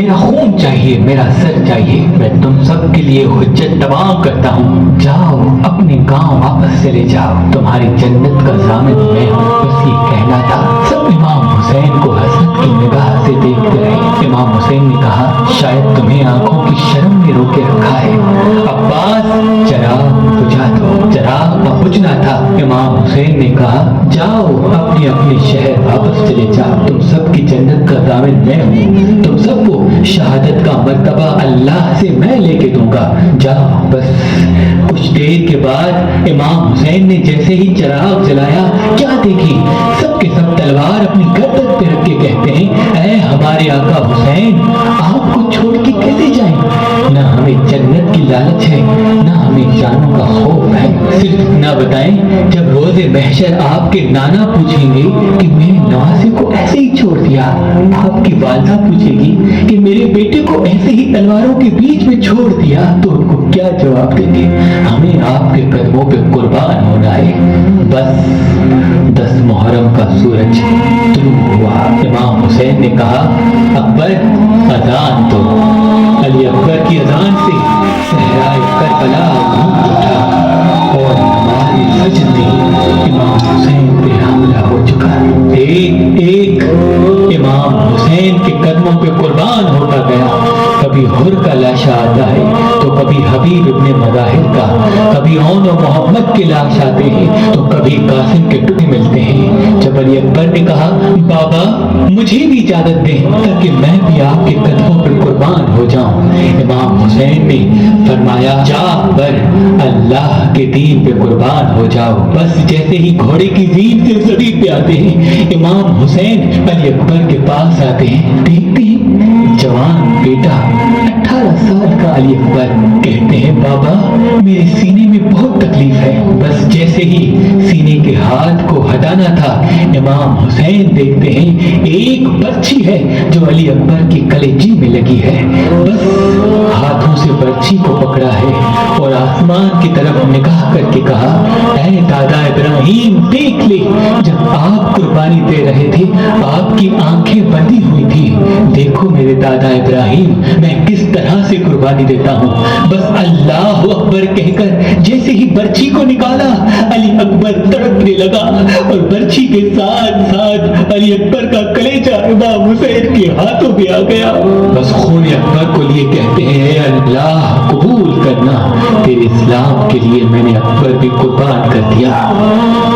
میرا خون چاہیے، میرا سر چاہیے، میں تم سب کے لیے حجت تمام کرتا ہوں، جاؤ اپنے گاؤں واپس چلے جاؤ، تمہاری جنت کا ضامن میں ہوں۔ بس یہ کہنا تھا۔ سب امام حسین کو حسرت کی نگاہ سے دیکھتے رہے۔ امام حسین نے کہا شاید تمہیں آنکھوں کی شرم نے روکے رکھا ہے، عباس چراغ بجھا دو۔ چراغ کا بجھنا تھا۔ امام حسین نے کہا جاؤ اپنے اپنے شہر واپس چلے جاؤ، تم سب کی جنت کا ضامن میں ہوں، تم سب کو شہادت کا مرتبہ اللہ سے میں لے کے دوں گا، جاؤ بس۔ کچھ دیر کے بعد امام حسین نے جیسے ہی چراغ جلایا، کیا دیکھی، سب کے سب تلوار اپنی گردن پہ رکھ کے کہتے ہیں اے ہمارے آقا حسین، آپ کو چھوڑ کے کیسے جائیں؟ نہ ہمیں جنت کی لالچ ہے، نہ ہمیں جانوں کا خوف ہے، صرف اتنا بتائیں جب روز محشر آپ کے نانا پوچھیں گے کہ میرے نواسے کو ایسے ہی چھوڑ دیا، آپ کی والدہ پوچھے گی کہ میرے بیٹے کو ایسے ہی تلواروں کے بیچ میں چھوڑ دیا، تو ان کو کیا جواب دیں گے؟ ہمیں آپ کے قدموں پہ قربان ہونا ہے۔ بس 10 محرم کا سورج طلوع ہوا۔ امام حسین نے کہا اکبر اذان دو۔ علی اکبر کی اذان سے صحرائے کربلا گونج اٹھا اور نماز فجر میں امام حسین پہ حملہ ہو چکا۔ ایک ایک امام حسین کے قدموں پہ قربان ہوتا گیا۔ کبھی حر کا لاشا آتا ہے تو کبھی حبیب ابن مظاہر کا، کبھی اون و محمد کے لاش آتے ہیں تو کبھی قاسم کے ٹکڑے ملتے ہیں۔ جب علی اکبر نے کہا بابا مجھے بھی اجازت دیں تاکہ میں بھی آپ کے قدموں پہ قربان ہو جاؤں، امام حسین نے فرمایا جا اکبر، اللہ کے دین پہ قربان ہو جاؤ۔ بس جیسے ہی گھوڑے کی زین سے زمین پہ آتے ہیں، امام حسین علی اکبر کے پاس آتے ہیں، دیکھتے ہیں جوان بیٹا 18 سال کا علی اکبر، کہتے ہیں بابا میرے سینے میں بہت تکلیف ہے۔ بس جیسے ہی سینے کے ہاتھ کو ہٹانا تھا، امام حسین دیکھتے ہیں ایک برچھی ہے جو علی اکبر کی کلیجی میں لگی ہے۔ بس ہاتھوں سے برچھی کو پکڑا ہے اور آسمان کی طرف نگاہ کر کے کہا اے دادا ابراہیم دیکھ لے، جب آپ قربانی دے رہے تھے آپ کی آنکھیں بندی ہوئی تھی، دیکھو میرے دادا ابراہیم میں کس طرح سے قربانی دیتا ہوں۔ بس اللہ اکبر کہہ کر جیسے ہی برچھی کو نکالا، علی اکبر تڑپنے لگا اور برچھی کے ساتھ ساتھ علی اکبر کا کلیجہ امام حسین کے ہاتھوں پہ آ گیا۔ بس خون اکبر کو لیے کہتے ہیں اے اللہ قبول کرنا، تیرے اسلام کے لیے میں نے اکبر بھی قربان کر دیا،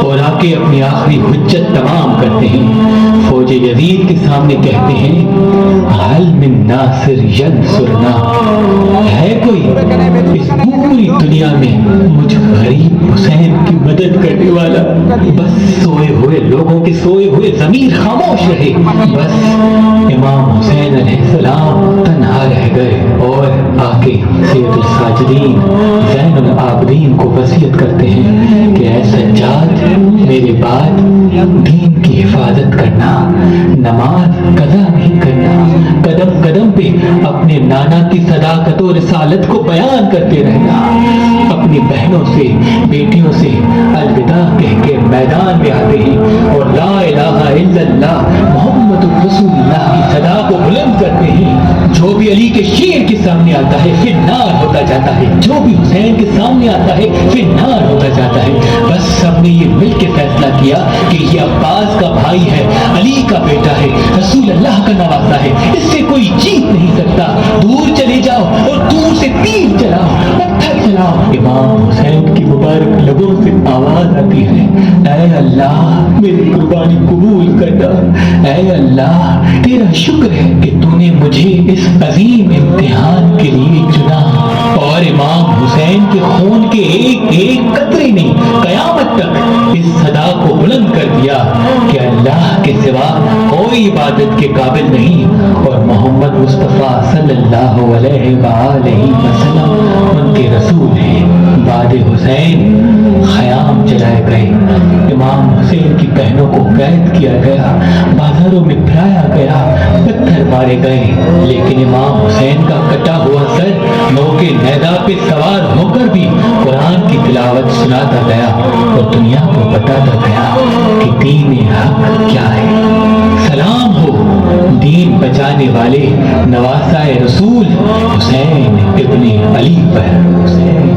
اور آ کے اپنی آخری حجت تمام کرتے ہیں۔ فوج یزید کے سامنے کہتے ہیں حل من ناصر ینصرنا، ہے کوئی اس پوری دنیا میں مجھ غریب حسین کی مدد کرنے والا؟ بس سوئے ہوئے لوگوں کے سوئے ہوئے ضمیر خاموش رہے۔ بس امام حسین علیہ السلام تنہا رہ گئے اور آ کے سید الساجدین زین العابدین کو وصیت کرتے ہیں کہ اے سجاد میرے بعد دین کی حفاظت کرنا، نماز قضا نہیں کرنا، قدم قدم پہ اپنے نانا کی صداقت و رسالت کو بیان کرتے رہنا، اپنی بہنوں سے بیٹیوں سے الوداع کہہ کے میدان میں آتے ہیں اور لا الہ الا اللہ محمد رسول اللہ کی صدا کو بلند کرتے ہیں۔ جو بھی علی کے شیر کے سامنے آتا ہے پھر نار ہوتا جاتا ہے، جو بھی حسین کے سامنے آتا ہے پھر نار ہوتا جاتا ہے۔ بس سب نے یہ مل کے فیصلہ کیا کہ یہ عباس کا بھائی ہے، علی کا بیٹا ہے، رسول اللہ کا نواسا ہے، اس سے کوئی جیت نہیں سکتا، دور چلے جاؤ اور دور سے تیر چلاؤ، پتھر چلاؤ۔ امام حسین کی مبارک لبوں سے آواز آتی ہے اے اللہ میری قربانی قبول کرنا، اے اللہ تیرا شکر ہے کہ تو نے مجھے اس عظیم امتحان کے لیے چنا، اور امام حسین کے خون کے ایک ایک قطرے نے قیامت تک اس صدا کو بلند کر دیا کہ اللہ کے سوا کوئی عبادت کے قابل نہیں، اور محمد مصطفیٰ صلی اللہ علیہ وآلہ وسلم ان کے رسول ہیں۔ بعد حسین خیام جلائے گئے، امام حسین کی بہنوں کو قید کیا گیا، بازاروں میں پھرایا گیا، پتھر مارے گئے، لیکن امام حسین کا کٹا ہوا سر نوکے نیزا پہ سوار ہو کر بھی قرآن کی تلاوت سناتا گیا اور دنیا کو بتاتا گیا کہ دین حق کیا ہے۔ سلام ہو دین بچانے والے نواسائے رسول حسین ابن علی پر. حسین